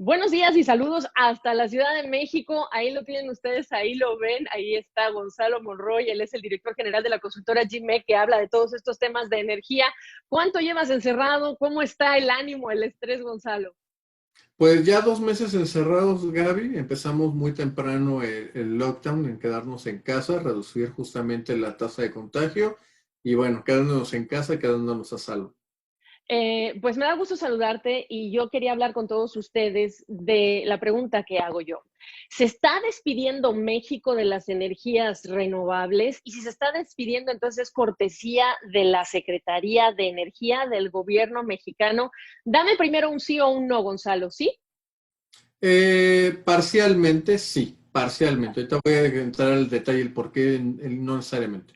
Buenos días y saludos hasta la Ciudad de México. Ahí lo tienen ustedes, ahí lo ven. Ahí está Gonzalo Monroy, él es el director general de la consultora GMEC, que habla de todos estos temas de energía. ¿Cuánto llevas encerrado? ¿Cómo está el ánimo, el estrés, Gonzalo? Pues ya 2 meses encerrados, Gaby. Empezamos muy temprano el lockdown, en quedarnos en casa, reducir justamente la tasa de contagio y bueno, quedándonos en casa, quedándonos a salvo. Pues me da gusto saludarte y yo quería hablar con todos ustedes de la pregunta que hago yo. ¿Se está despidiendo México de las energías renovables? Y si se está despidiendo, entonces cortesía de la Secretaría de Energía del gobierno mexicano. Dame primero un sí o un no, Gonzalo, ¿sí? Parcialmente, sí, parcialmente. Ahorita voy a entrar al detalle el por qué, no necesariamente.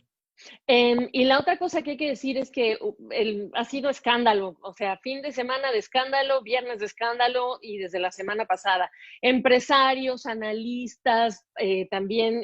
Y la otra cosa que hay que decir es que ha sido escándalo, o sea, fin de semana de escándalo, viernes de escándalo y desde la semana pasada. Empresarios, analistas, también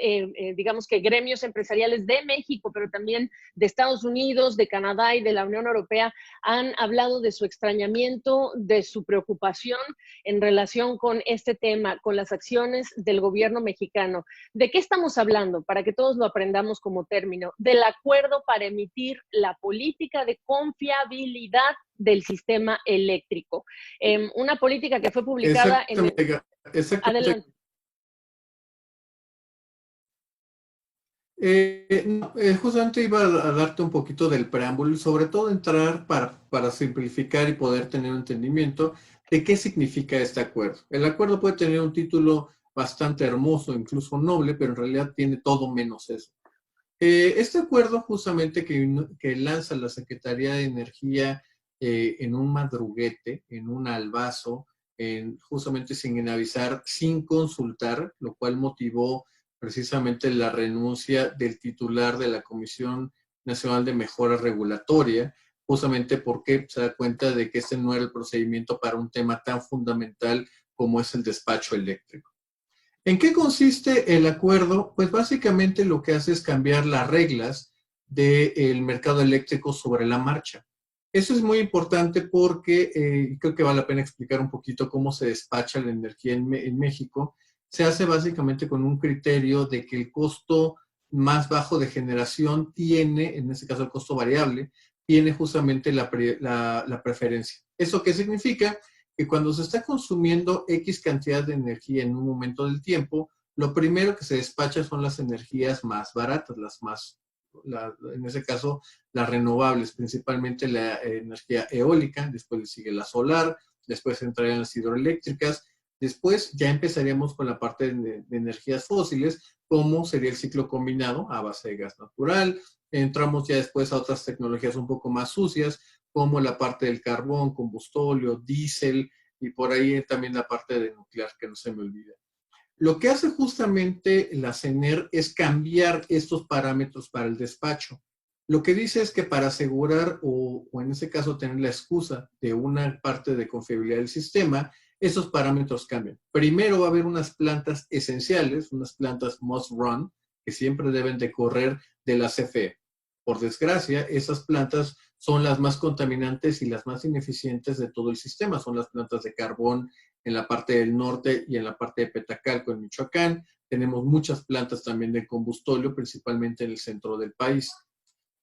digamos que gremios empresariales de México, pero también de Estados Unidos, de Canadá y de la Unión Europea han hablado de su extrañamiento, de su preocupación en relación con este tema, con las acciones del gobierno mexicano. ¿De qué estamos hablando? Para que todos lo aprendamos como término. Del acuerdo para emitir la política de confiabilidad del sistema eléctrico. Una política que fue publicada en el... Exactamente, exactamente. Adelante. No, justamente iba a darte un poquito del preámbulo y sobre todo entrar para simplificar y poder tener un entendimiento de qué significa este acuerdo. El acuerdo puede tener un título bastante hermoso, incluso noble, pero en realidad tiene todo menos eso. Este acuerdo justamente que lanza la Secretaría de Energía en un madruguete, en un albazo, justamente sin avisar, sin consultar, lo cual motivó precisamente la renuncia del titular de la Comisión Nacional de Mejora Regulatoria, justamente porque se da cuenta de que este no era el procedimiento para un tema tan fundamental como es el despacho eléctrico. ¿En qué consiste el acuerdo? Pues básicamente lo que hace es cambiar las reglas del mercado eléctrico sobre la marcha. Eso es muy importante porque creo que vale la pena explicar un poquito cómo se despacha la energía en México. Se hace básicamente con un criterio de que el costo más bajo de generación tiene, en este caso el costo variable, tiene justamente la preferencia. ¿Eso qué significa? Que cuando se está consumiendo X cantidad de energía en un momento del tiempo, lo primero que se despacha son las energías más baratas, en ese caso, las renovables, principalmente la energía eólica, después le sigue la solar, después entrarían las hidroeléctricas, después ya empezaríamos con la parte de energías fósiles, como sería el ciclo combinado a base de gas natural, entramos ya después a otras tecnologías un poco más sucias, como la parte del carbón, combustóleo, diésel y por ahí también la parte de nuclear, que no se me olvida. Lo que hace justamente la CENER es cambiar estos parámetros para el despacho. Lo que dice es que para asegurar o en ese caso tener la excusa de una parte de confiabilidad del sistema, esos parámetros cambian. Primero va a haber unas plantas esenciales, unas plantas must run, que siempre deben de correr de la CFE. Por desgracia, esas plantas son las más contaminantes y las más ineficientes de todo el sistema. Son las plantas de carbón en la parte del norte y en la parte de Petacalco, en Michoacán. Tenemos muchas plantas también de combustóleo, principalmente en el centro del país.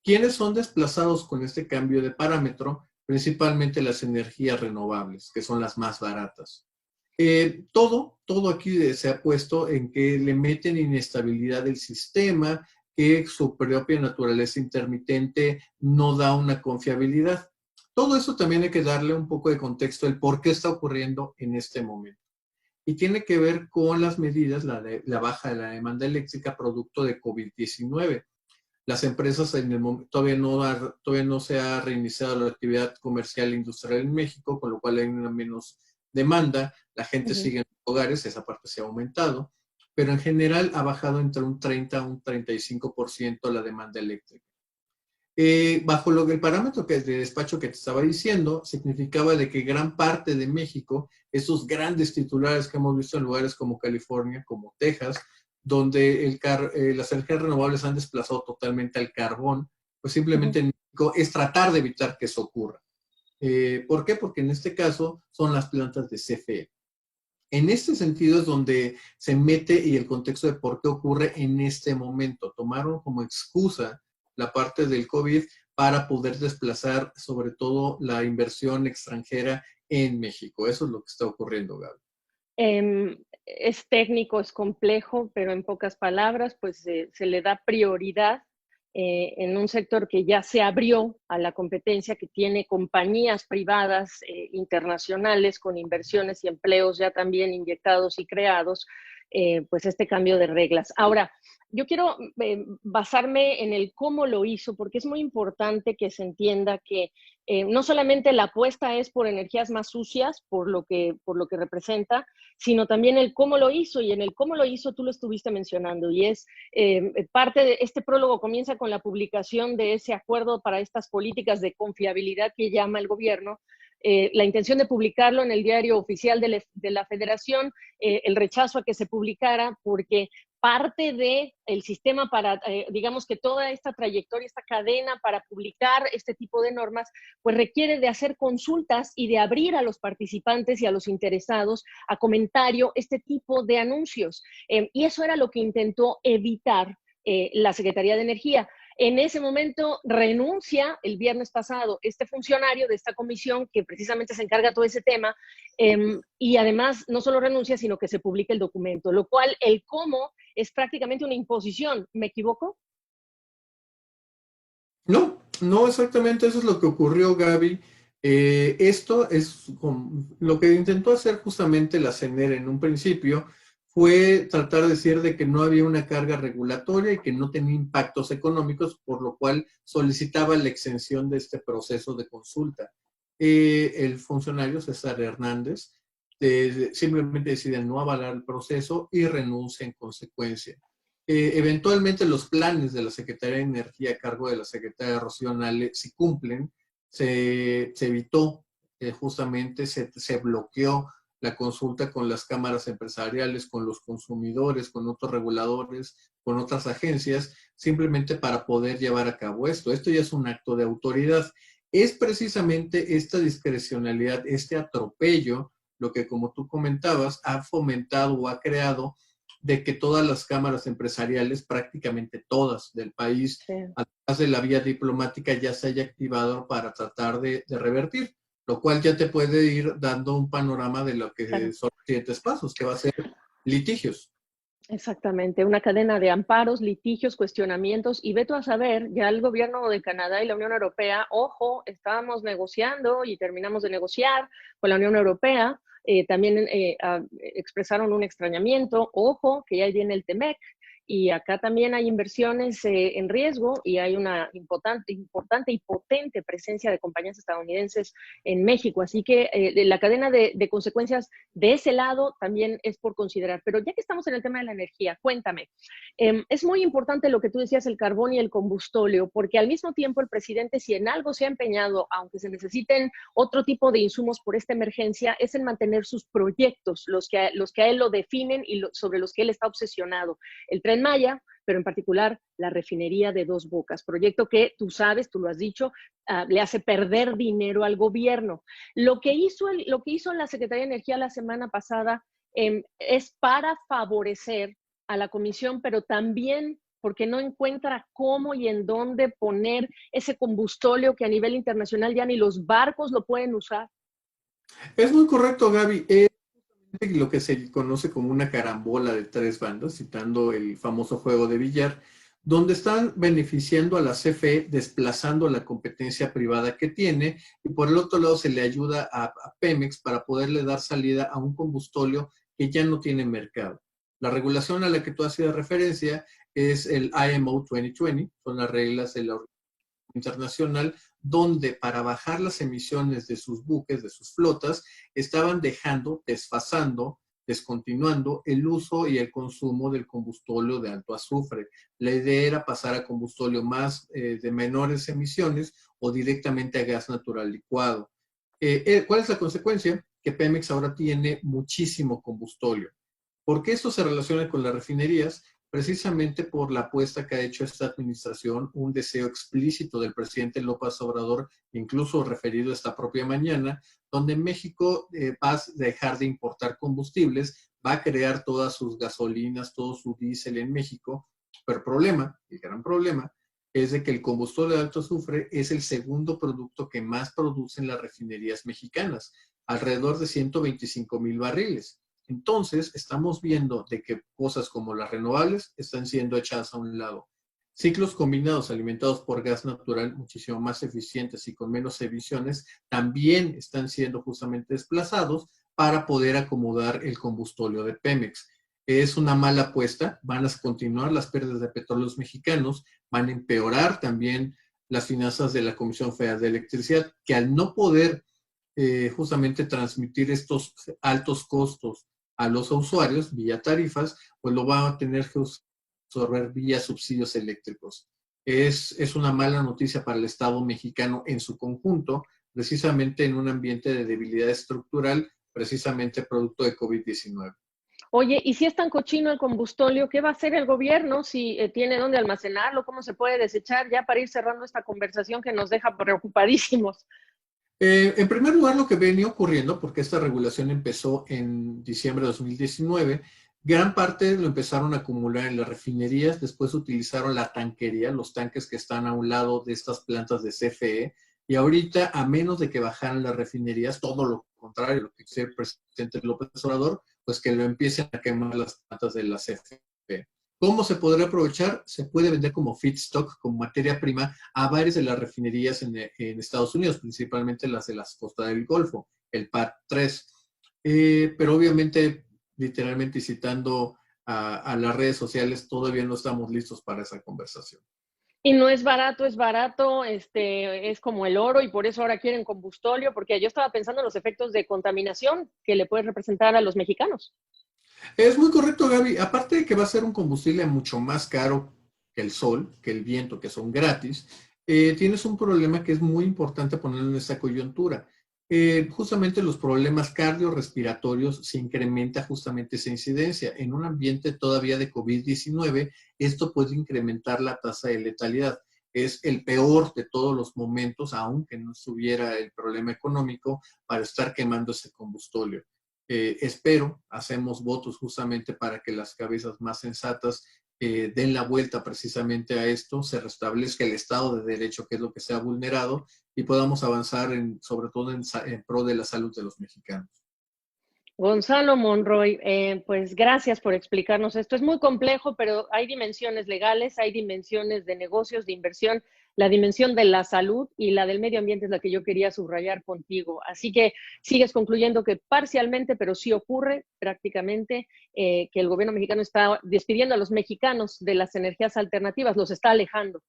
¿Quiénes son desplazados con este cambio de parámetro? Principalmente las energías renovables, que son las más baratas. Todo aquí se ha puesto en que le meten inestabilidad del sistema, que su propia naturaleza intermitente no da una confiabilidad. Todo eso también hay que darle un poco de contexto el por qué está ocurriendo en este momento. Y tiene que ver con las medidas, la baja de la demanda eléctrica producto de COVID-19. Las empresas en el momento todavía no se ha reiniciado la actividad comercial e industrial en México, con lo cual hay una menos demanda, la gente Uh -huh. sigue en los hogares, esa parte se ha aumentado, pero en general ha bajado entre un 30 a un 35% la demanda eléctrica. Bajo el parámetro de despacho que te estaba diciendo, significaba de que gran parte de México, esos grandes titulares que hemos visto en lugares como California, como Texas, donde las energías renovables han desplazado totalmente al carbón, pues Uh -huh. simplemente en México es tratar de evitar que eso ocurra. ¿Por qué? Porque en este caso son las plantas de CFE. En este sentido es donde se mete y el contexto de por qué ocurre en este momento. Tomaron como excusa la parte del COVID para poder desplazar sobre todo la inversión extranjera en México. Eso es lo que está ocurriendo, Gaby. Es técnico, es complejo, pero en pocas palabras, pues se le da prioridad en un sector que ya se abrió a la competencia, que tiene compañías privadas internacionales con inversiones y empleos ya también inyectados y creados, pues este cambio de reglas. Ahora, yo quiero basarme en el cómo lo hizo, porque es muy importante que se entienda que no solamente la apuesta es por energías más sucias, por lo que representa, sino también el cómo lo hizo, y en el cómo lo hizo tú lo estuviste mencionando, y es parte de este prólogo comienza con la publicación de ese acuerdo para estas políticas de confiabilidad que llama el gobierno, la intención de publicarlo en el diario oficial de la Federación, el rechazo a que se publicara, porque parte de el sistema para, digamos que toda esta trayectoria, esta cadena para publicar este tipo de normas, pues requiere de hacer consultas y de abrir a los participantes y a los interesados a comentario este tipo de anuncios. Y eso era lo que intentó evitar la Secretaría de Energía. En ese momento renuncia el viernes pasado este funcionario de esta comisión que precisamente se encarga de todo ese tema, y además no solo renuncia, sino que se publica el documento, lo cual el cómo es prácticamente una imposición. ¿Me equivoco? No, no exactamente eso es lo que ocurrió, Gaby. Esto es lo que intentó hacer justamente la CNER en un principio, fue tratar de decir de que no había una carga regulatoria y que no tenía impactos económicos, por lo cual solicitaba la exención de este proceso de consulta. El funcionario César Hernández simplemente decide no avalar el proceso y renuncia en consecuencia. Eventualmente los planes de la Secretaría de Energía a cargo de la Secretaria Rocío Nale, si cumplen, se evitó, justamente se bloqueó la consulta con las cámaras empresariales, con los consumidores, con otros reguladores, con otras agencias, simplemente para poder llevar a cabo esto. Esto ya es un acto de autoridad. Es precisamente esta discrecionalidad, este atropello, lo que, como tú comentabas, ha fomentado o ha creado de que todas las cámaras empresariales, prácticamente todas del país, Sí. además de la vía diplomática, ya se haya activado para tratar de revertir, lo cual ya te puede ir dando un panorama de lo que Claro. son los siguientes pasos, que va a ser litigios. Exactamente, una cadena de amparos, litigios, cuestionamientos, y veto a saber, ya el gobierno de Canadá y la Unión Europea, ojo, estábamos negociando y terminamos de negociar con la Unión Europea, también expresaron un extrañamiento, ojo, que ya viene el TEMEC, y acá también hay inversiones en riesgo y hay una importante y potente presencia de compañías estadounidenses en México, así que la cadena de consecuencias de ese lado también es por considerar. Pero ya que estamos en el tema de la energía, cuéntame, es muy importante lo que tú decías, el carbón y el combustóleo, porque al mismo tiempo el presidente, si en algo se ha empeñado, aunque se necesiten otro tipo de insumos por esta emergencia, es en mantener sus proyectos, los que a él lo definen y sobre los que él está obsesionado. El Tren Maya, pero en particular la refinería de Dos Bocas, proyecto que tú sabes, tú lo has dicho, le hace perder dinero al gobierno. Lo que hizo la Secretaría de Energía la semana pasada es para favorecer a la comisión, pero también porque no encuentra cómo y en dónde poner ese combustóleo que a nivel internacional ya ni los barcos lo pueden usar. Es muy correcto, Gaby. Lo que se conoce como una carambola de tres bandas, citando el famoso juego de billar, donde están beneficiando a la CFE, desplazando la competencia privada que tiene, y por el otro lado se le ayuda a Pemex para poderle dar salida a un combustóleo que ya no tiene mercado. La regulación a la que tú hacías referencia es el IMO 2020, son las reglas de la Organización Internacional, donde para bajar las emisiones de sus buques, de sus flotas, estaban dejando, desfasando, descontinuando el uso y el consumo del combustóleo de alto azufre. La idea era pasar a combustóleo más de menores emisiones o directamente a gas natural licuado. ¿Cuál es la consecuencia? Que Pemex ahora tiene muchísimo combustóleo. ¿Por qué esto se relaciona con las refinerías? precisamente por la apuesta que ha hecho esta administración, un deseo explícito del presidente López Obrador, incluso referido esta propia mañana, donde México va a dejar de importar combustibles, va a crear todas sus gasolinas, todo su diésel en México, pero el gran problema, es de que el combustible de alto azufre es el segundo producto que más producen las refinerías mexicanas, alrededor de 125,000 barriles. Entonces, estamos viendo de que cosas como las renovables están siendo echadas a un lado. Ciclos combinados alimentados por gas natural muchísimo más eficientes y con menos emisiones también están siendo justamente desplazados para poder acomodar el combustóleo de Pemex. Es una mala apuesta, van a continuar las pérdidas de petróleos mexicanos, van a empeorar también las finanzas de la Comisión Federal de Electricidad, que al no poder justamente transmitir estos altos costos a los usuarios vía tarifas, pues lo van a tener que absorber vía subsidios eléctricos. Es una mala noticia para el Estado mexicano en su conjunto, precisamente en un ambiente de debilidad estructural, precisamente producto de COVID-19. Oye, y si es tan cochino el combustóleo, ¿qué va a hacer el gobierno si tiene dónde almacenarlo? ¿Cómo se puede desechar? Ya para ir cerrando esta conversación que nos deja preocupadísimos. En primer lugar, lo que venía ocurriendo, porque esta regulación empezó en diciembre de 2019, gran parte lo empezaron a acumular en las refinerías, después utilizaron la tanquería, los tanques que están a un lado de estas plantas de CFE, y ahorita, a menos de que bajaran las refinerías, todo lo contrario, lo que quiere el presidente López Obrador, pues que lo empiecen a quemar las plantas de la CFE. ¿Cómo se podrá aprovechar? Se puede vender como feedstock, como materia prima, a varias de las refinerías en Estados Unidos, principalmente las de las costas del Golfo, el PAD 3. Pero obviamente, literalmente citando a las redes sociales, todavía no estamos listos para esa conversación. Y no es barato, es como el oro y por eso ahora quieren combustóleo, porque yo estaba pensando en los efectos de contaminación que le puede representar a los mexicanos. Es muy correcto, Gaby. Aparte de que va a ser un combustible mucho más caro que el sol, que el viento, que son gratis, tienes un problema que es muy importante ponerlo en esta coyuntura. Justamente los problemas cardiorrespiratorios se incrementa justamente esa incidencia. En un ambiente todavía de COVID-19, esto puede incrementar la tasa de letalidad. Es el peor de todos los momentos, aunque no estuviera el problema económico, para estar quemando ese combustóleo. Espero, hacemos votos justamente para que las cabezas más sensatas den la vuelta precisamente a esto, se restablezca el Estado de Derecho, que es lo que se ha vulnerado, y podamos avanzar sobre todo en pro de la salud de los mexicanos. Gonzalo Monroy, pues gracias por explicarnos esto. Es muy complejo, pero hay dimensiones legales, hay dimensiones de negocios, de inversión, la dimensión de la salud y la del medio ambiente es la que yo quería subrayar contigo. Así que sigues concluyendo que parcialmente, pero sí ocurre prácticamente que el gobierno mexicano está despidiendo a los mexicanos de las energías alternativas, los está alejando.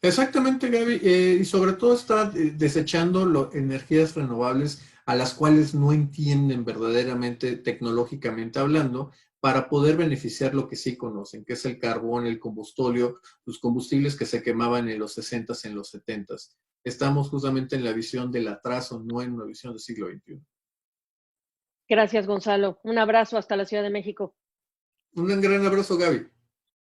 Exactamente, Gaby, y sobre todo está desechando energías renovables a las cuales no entienden verdaderamente tecnológicamente hablando para poder beneficiar lo que sí conocen, que es el carbón, el combustóleo, los combustibles que se quemaban en los 60s, en los 70s. Estamos justamente en la visión del atraso, no en una visión del siglo XXI. Gracias, Gonzalo. Un abrazo hasta la Ciudad de México. Un gran abrazo, Gaby.